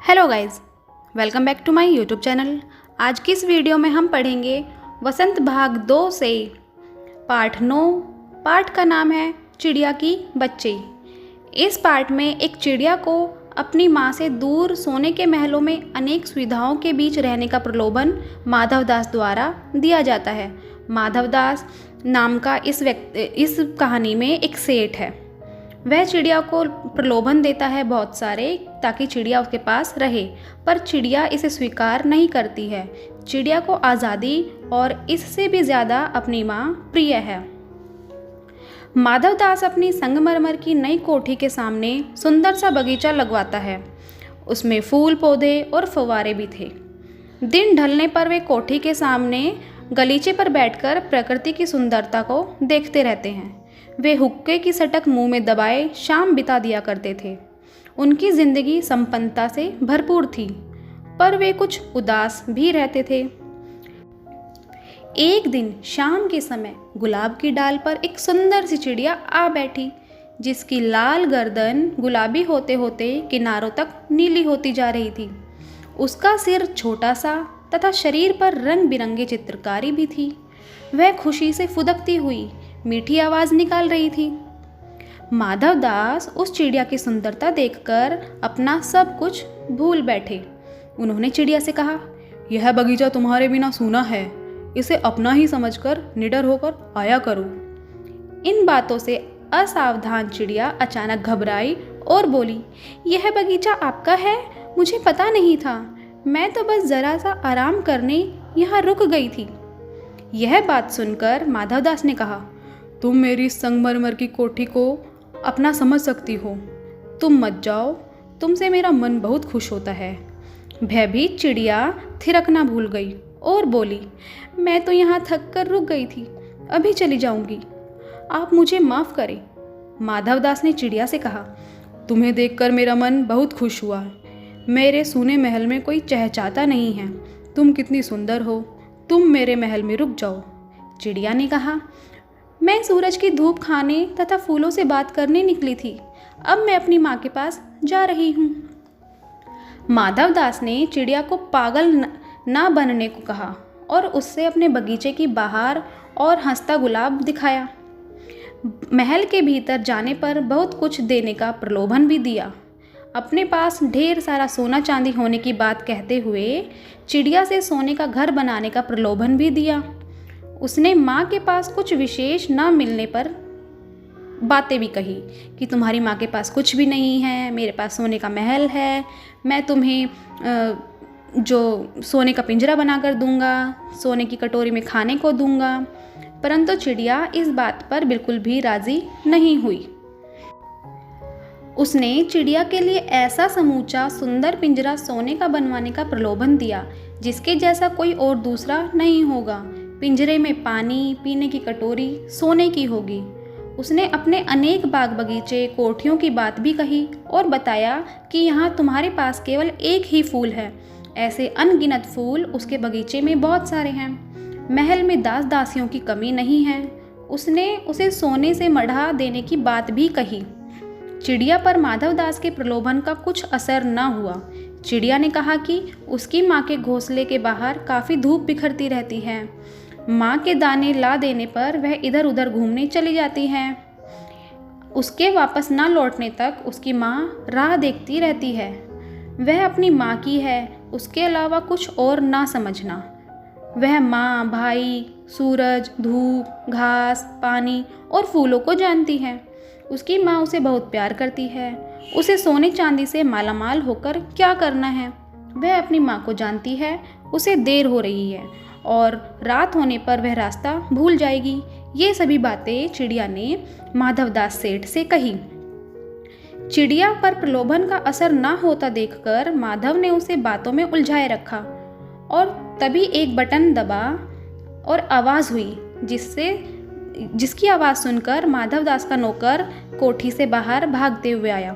Hello guys, welcome back to my YouTube channel. आज की इस वीडियो में हम पढ़ेंगे वसंत भाग 2 से पाठ 9। पाठ का नाम है चिड़िया की बच्ची। इस पाठ में एक चिड़िया को अपनी माँ से दूर सोने के महलों में अनेक सुविधाओं के बीच रहने का प्रलोभन माधव दास द्वारा दिया जाता है। माधव दास नाम का इस कहानी में एक सेठ है। वह चिड़िया को प्रलोभन देता है बहुत सारे, ताकि चिड़िया उसके पास रहे, पर चिड़िया इसे स्वीकार नहीं करती है। चिड़िया को आज़ादी और इससे भी ज़्यादा अपनी माँ प्रिय है। माधव दास अपनी संगमरमर की नई कोठी के सामने सुंदर सा बगीचा लगवाता है। उसमें फूल पौधे और फव्वारे भी थे। दिन ढलने पर वे कोठी के सामने गलीचे पर बैठकर प्रकृति की सुंदरता को देखते रहते हैं। वे हुक्के की सटक मुंह में दबाए शाम बिता दिया करते थे। उनकी जिंदगी संपन्नता से भरपूर थी, पर वे कुछ उदास भी रहते थे। एक दिन शाम के समय गुलाब की डाल पर एक सुंदर सी चिड़िया आ बैठी, जिसकी लाल गर्दन गुलाबी होते होते किनारों तक नीली होती जा रही थी। उसका सिर छोटा सा तथा शरीर पर रंग बिरंगी चित्रकारी भी थी। वह खुशी से फुदकती हुई मीठी आवाज़ निकाल रही थी। माधव दास उस चिड़िया की सुंदरता देखकर अपना सब कुछ भूल बैठे। उन्होंने चिड़िया से कहा, यह बगीचा तुम्हारे बिना सूना है, इसे अपना ही समझकर निडर होकर आया करो। इन बातों से असावधान चिड़िया अचानक घबराई और बोली, यह बगीचा आपका है? मुझे पता नहीं था। मैं तो बस ज़रा सा आराम करने यहाँ रुक गई थी। यह बात सुनकर माधव दास ने कहा, तुम मेरी संगमरमर की कोठी को अपना समझ सकती हो। तुम मत जाओ, तुमसे मेरा मन बहुत खुश होता है। भयभीत चिड़िया थिरकना भूल गई और बोली, मैं तो यहाँ थक कर रुक गई थी, अभी चली जाऊंगी। आप मुझे माफ़ करें। माधव दास ने चिड़िया से कहा, तुम्हें देखकर मेरा मन बहुत खुश हुआ। मेरे सूने महल में कोई चहचहाता नहीं है। तुम कितनी सुंदर हो, तुम मेरे महल में रुक जाओ। चिड़िया ने कहा, मैं सूरज की धूप खाने तथा फूलों से बात करने निकली थी। अब मैं अपनी माँ के पास जा रही हूँ। माधव दास ने चिड़िया को पागल ना बनने को कहा और उससे अपने बगीचे की बहार और हंसता गुलाब दिखाया। महल के भीतर जाने पर बहुत कुछ देने का प्रलोभन भी दिया। अपने पास ढेर सारा सोना चांदी होने की बात कहते हुए चिड़िया से सोने का घर बनाने का प्रलोभन भी दिया। उसने माँ के पास कुछ विशेष न मिलने पर बातें भी कही कि तुम्हारी माँ के पास कुछ भी नहीं है, मेरे पास सोने का महल है, मैं तुम्हें जो सोने का पिंजरा बनाकर दूंगा, सोने की कटोरी में खाने को दूंगा। परंतु चिड़िया इस बात पर बिल्कुल भी राजी नहीं हुई। उसने चिड़िया के लिए ऐसा समूचा सुंदर पिंजरा सोने का बनवाने का प्रलोभन दिया, जिसके जैसा कोई और दूसरा नहीं होगा। पिंजरे में पानी, पीने की कटोरी सोने की होगी। उसने अपने अनेक बाग बगीचे, कोठियों की बात भी कही और बताया कि यहाँ तुम्हारे पास केवल एक ही फूल है। ऐसे अनगिनत फूल उसके बगीचे में बहुत सारे हैं। महल में दास दासियों की कमी नहीं है। उसने उसे सोने से मढ़ा देने की बात भी कही। चिड़िया पर माधव दास के प्रलोभन का कुछ असर न हुआ। चिड़िया ने कहा कि उसकी माँ के घोंसले के बाहर काफ़ी धूप बिखरती रहती है। माँ के दाने ला देने पर वह इधर उधर घूमने चली जाती है। उसके वापस ना लौटने तक उसकी माँ राह देखती रहती है। वह अपनी माँ की है, उसके अलावा कुछ और ना समझना। वह माँ, भाई, सूरज, धूप, घास, पानी और फूलों को जानती है। उसकी माँ उसे बहुत प्यार करती है। उसे सोने चांदी से मालामाल होकर क्या करना है, वह अपनी माँ को जानती है। उसे देर हो रही है और रात होने पर वह रास्ता भूल जाएगी। ये सभी बातें चिड़िया ने माधव दास सेठ से कही। चिड़िया पर प्रलोभन का असर ना होता देखकर माधव ने उसे बातों में उलझाए रखा और तभी एक बटन दबा और आवाज़ हुई, जिसकी आवाज़ सुनकर माधव दास का नौकर कोठी से बाहर भागते हुए आया।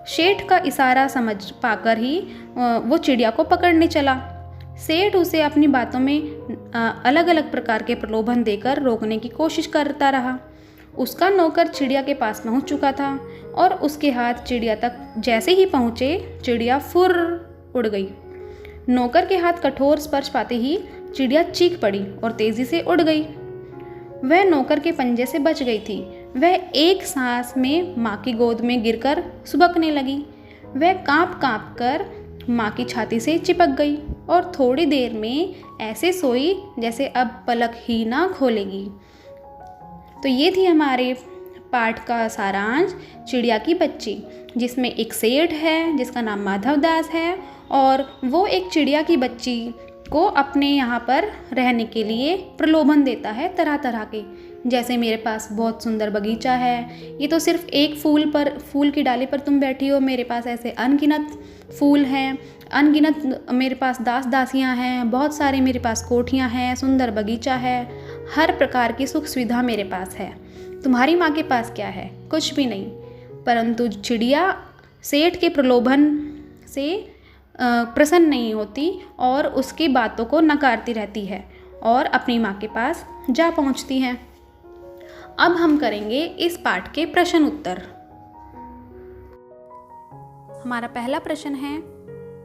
सेठ का इशारा समझ पाकर ही वो चिड़िया को पकड़ने चला। सेठ उसे अपनी बातों में अलग अलग प्रकार के प्रलोभन देकर रोकने की कोशिश करता रहा। उसका नौकर चिड़िया के पास पहुंच चुका था और उसके हाथ चिड़िया तक जैसे ही पहुंचे, चिड़िया फुर्र उड़ गई। नौकर के हाथ कठोर स्पर्श पाते ही चिड़िया चीख पड़ी और तेजी से उड़ गई। वह नौकर के पंजे से बच गई थी। वह एक सांस में माँ की गोद में गिरकर सुबकने लगी। वह कांप कांप कर माँ की छाती से चिपक गई और थोड़ी देर में ऐसे सोई जैसे अब पलक ही ना खोलेगी। तो ये थी हमारे पाठ का सारांश, चिड़िया की बच्ची, जिसमें एक सेठ है जिसका नाम माधव दास है और वो एक चिड़िया की बच्ची को अपने यहाँ पर रहने के लिए प्रलोभन देता है तरह तरह के। जैसे मेरे पास बहुत सुंदर बगीचा है, ये तो सिर्फ एक फूल की डाली पर तुम बैठी हो, मेरे पास ऐसे अनगिनत फूल हैं, अनगिनत मेरे पास दास दासियाँ हैं, बहुत सारे मेरे पास कोठियाँ हैं, सुंदर बगीचा है, हर प्रकार की सुख सुविधा मेरे पास है। तुम्हारी माँ के पास क्या है? कुछ भी नहीं। परंतु चिड़िया सेठ के प्रलोभन से प्रसन्न नहीं होती और उसकी बातों को नकारती रहती है और अपनी माँ के पास जा पहुँचती है। अब हम करेंगे इस पाठ के प्रश्न उत्तर। हमारा पहला प्रश्न है,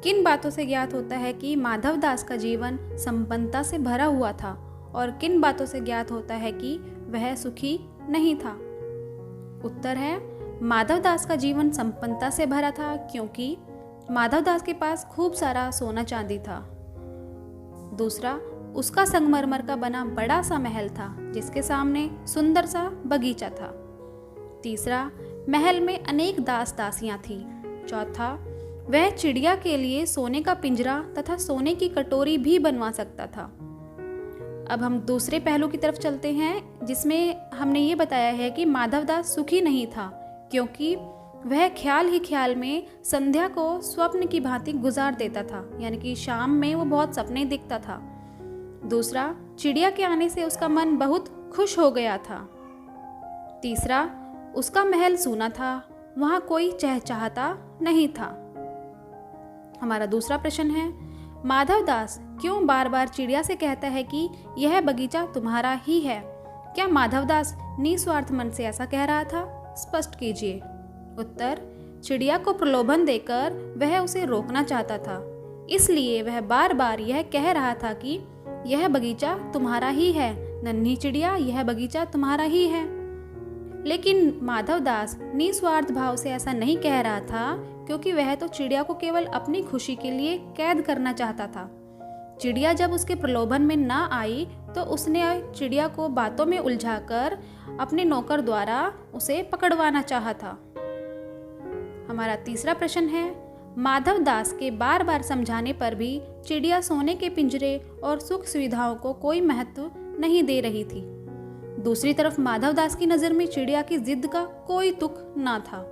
किन बातों से ज्ञात होता है कि माधव दास का जीवन संपन्नता से भरा हुआ था और किन बातों से ज्ञात होता है कि वह सुखी नहीं था? उत्तर है, माधव दास का जीवन संपन्नता से भरा था क्योंकि माधव दास के पास खूब सारा सोना चांदी था। दूसरा, उसका संगमरमर का बना बड़ा सा महल था जिसके सामने सुंदर सा बगीचा था। तीसरा, महल में अनेक दास दासियां थीं। चौथा, वह चिड़िया के लिए सोने का पिंजरा तथा सोने की कटोरी भी बनवा सकता था। अब हम दूसरे पहलू की तरफ चलते हैं, जिसमें हमने ये बताया है कि माधव दास सुखी नहीं था क्योंकि वह ख्याल ही ख्याल में संध्या को स्वप्न की भांति गुजार देता था, यानी कि शाम में वो बहुत सपने देखता था। दूसरा, चिड़िया के आने से उसका मन बहुत खुश हो गया था। तीसरा, उसका महल सूना था, वहाँ कोई चहचहाता नहीं था। हमारा दूसरा प्रश्न है, माधव दास क्यों बार बार चिड़िया से कहता है कि यह बगीचा तुम्हारा ही है? क्या माधव दास निस्वार्थ मन से ऐसा कह रहा था? स्पष्ट कीजिए। उत्तर, चिड़िया को प्रलोभन देकर वह उसे रोकना चाहता था, इसलिए वह बार बार यह कह रहा था कि यह बगीचा तुम्हारा ही है, नन्ही चिड़िया, यह बगीचा तुम्हारा ही है। लेकिन माधव दास निस्वार्थ भाव से ऐसा नहीं कह रहा था क्योंकि वह तो चिड़िया को केवल अपनी खुशी के लिए कैद करना चाहता था। चिड़िया जब उसके प्रलोभन में ना आई तो उसने चिड़िया को बातों में उलझाकर अपने नौकर द्वारा उसे पकड़वाना चाहा था। हमारा तीसरा प्रश्न है, माधव दास के बार बार समझाने पर भी चिड़िया सोने के पिंजरे और सुख सुविधाओं को कोई महत्व नहीं दे रही थी। दूसरी तरफ माधव दास की नज़र में चिड़िया की जिद का कोई तुक ना था।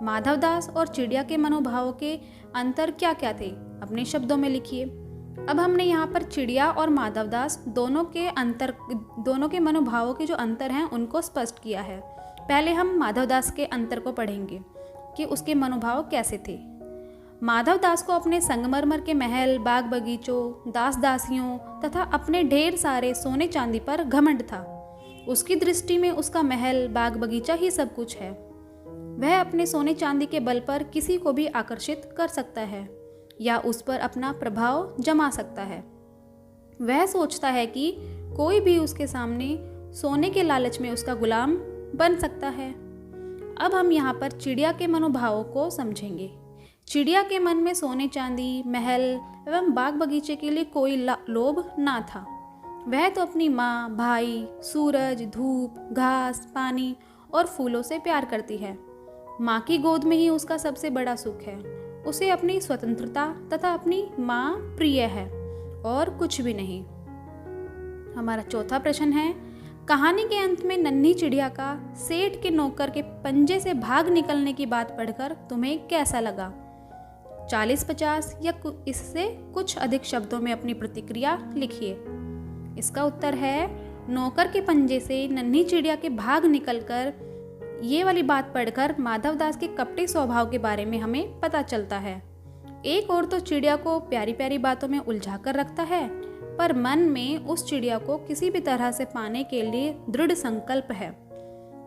माधव दास और चिड़िया के मनोभावों के अंतर क्या क्या थे? अपने शब्दों में लिखिए। अब हमने यहाँ पर चिड़िया और माधव दास दोनों के मनोभावों के जो अंतर हैं उनको स्पष्ट किया है। पहले हम माधव दास के अंतर को पढ़ेंगे कि उसके मनोभाव कैसे थे। माधव दास को अपने संगमरमर के महल, बाग बगीचों, दास दासियों तथा अपने ढेर सारे सोने चांदी पर घमंड था। उसकी दृष्टि में उसका महल, बाग बगीचा ही सब कुछ है। वह अपने सोने चांदी के बल पर किसी को भी आकर्षित कर सकता है या उस पर अपना प्रभाव जमा सकता है। वह सोचता है कि कोई भी उसके सामने सोने के लालच में उसका गुलाम बन सकता है। अब हम यहाँ पर चिड़िया के मनोभावों को समझेंगे। चिड़िया के मन में सोने चांदी, महल एवं बाग बगीचे के लिए कोई लोभ ना था। वह तो अपनी माँ, भाई, सूरज, धूप, घास, पानी और फूलों से प्यार करती है। माँ की गोद में ही उसका सबसे बड़ा सुख है। उसे अपनी स्वतंत्रता तथा अपनी माँ प्रिय है और कुछ भी नहीं। हमारा चौथा प्रश्न है, कहानी के अंत में नन्ही चिड़िया का सेठ के नौकर के पंजे से भाग निकलने की बात पढ़कर तुम्हें कैसा लगा? 40, 50 या इससे कुछ अधिक शब्दों में अपनी प्रतिक्रिया लिखिए। इसका उत्तर है, नौकर के पंजे से नन्ही चिड़िया के भाग निकलकर ये वाली बात पढ़कर माधव दास के कपटी स्वभाव के बारे में हमें पता चलता है। एक और तो चिड़िया को प्यारी प्यारी बातों में उलझा कर रखता है, पर मन में उस चिड़िया को किसी भी तरह से पाने के लिए दृढ़ संकल्प है।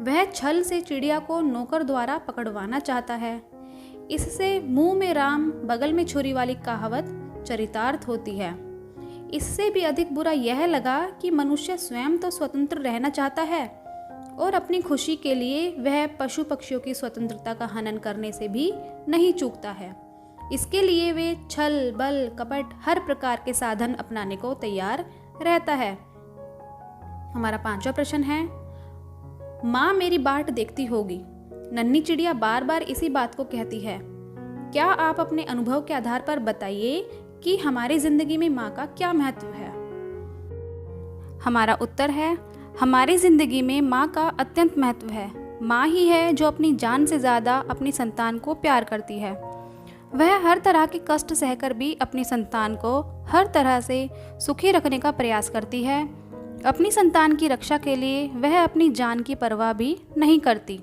वह छल से चिड़िया को नौकर द्वारा पकड़वाना चाहता है। इससे मुंह में राम बगल में छुरी वाली कहावत चरितार्थ होती है। इससे भी अधिक बुरा यह लगा कि मनुष्य स्वयं तो स्वतंत्र रहना चाहता है और अपनी खुशी के लिए वह पशु पक्षियों की स्वतंत्रता का हनन करने से भी नहीं चूकता है। इसके लिए वे छल बल कपट हर प्रकार के साधन अपनाने को तैयार रहता है। हमारा 5वां प्रश्न है, माँ मेरी बाट देखती होगी। नन्ही चिड़िया बार बार इसी बात को कहती है। क्या आप अपने अनुभव के आधार पर बताइए कि हमारी जिंदगी में माँ का क्या महत्व है। हमारा उत्तर है, हमारी जिंदगी में माँ का अत्यंत महत्व है। माँ ही है जो अपनी जान से ज़्यादा अपनी संतान को प्यार करती है। वह हर तरह के कष्ट सहकर भी अपनी संतान को हर तरह से सुखी रखने का प्रयास करती है। अपनी संतान की रक्षा के लिए वह अपनी जान की परवाह भी नहीं करती।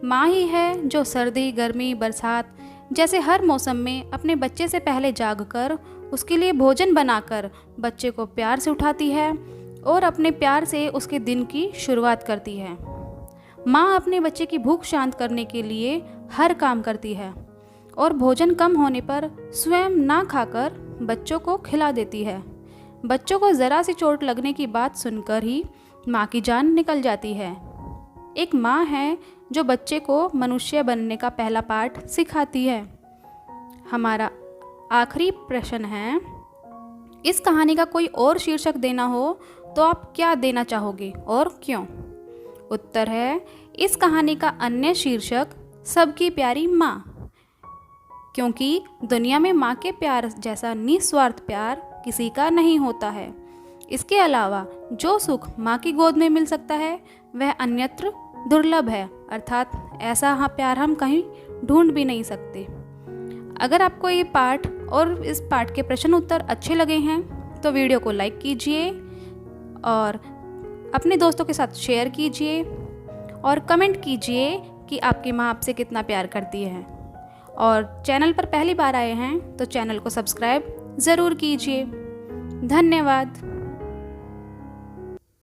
माँ ही है जो सर्दी गर्मी बरसात जैसे हर मौसम में अपने बच्चे से पहले जागकर उसके लिए भोजन बनाकर बच्चे को प्यार से उठाती है और अपने प्यार से उसके दिन की शुरुआत करती है। माँ अपने बच्चे की भूख शांत करने के लिए हर काम करती है और भोजन कम होने पर स्वयं ना खाकर बच्चों को खिला देती है। बच्चों को ज़रा सी चोट लगने की बात सुनकर ही माँ की जान निकल जाती है। एक माँ है जो बच्चे को मनुष्य बनने का पहला पाठ सिखाती है। हमारा आखिरी प्रश्न है, इस कहानी का कोई और शीर्षक देना हो तो आप क्या देना चाहोगे और क्यों? उत्तर है, इस कहानी का अन्य शीर्षक सबकी प्यारी माँ, क्योंकि दुनिया में माँ के प्यार जैसा निस्वार्थ प्यार किसी का नहीं होता है। इसके अलावा जो सुख माँ की गोद में मिल सकता है वह अन्यत्र दुर्लभ है, अर्थात ऐसा प्यार हम कहीं ढूंढ भी नहीं सकते। अगर आपको ये पाठ और इस पाठ के प्रश्न उत्तर अच्छे लगे हैं तो वीडियो को लाइक कीजिए और अपने दोस्तों के साथ शेयर कीजिए और कमेंट कीजिए कि आपकी माँ आपसे कितना प्यार करती है। और चैनल पर पहली बार आए हैं तो चैनल को सब्सक्राइब ज़रूर कीजिए। धन्यवाद।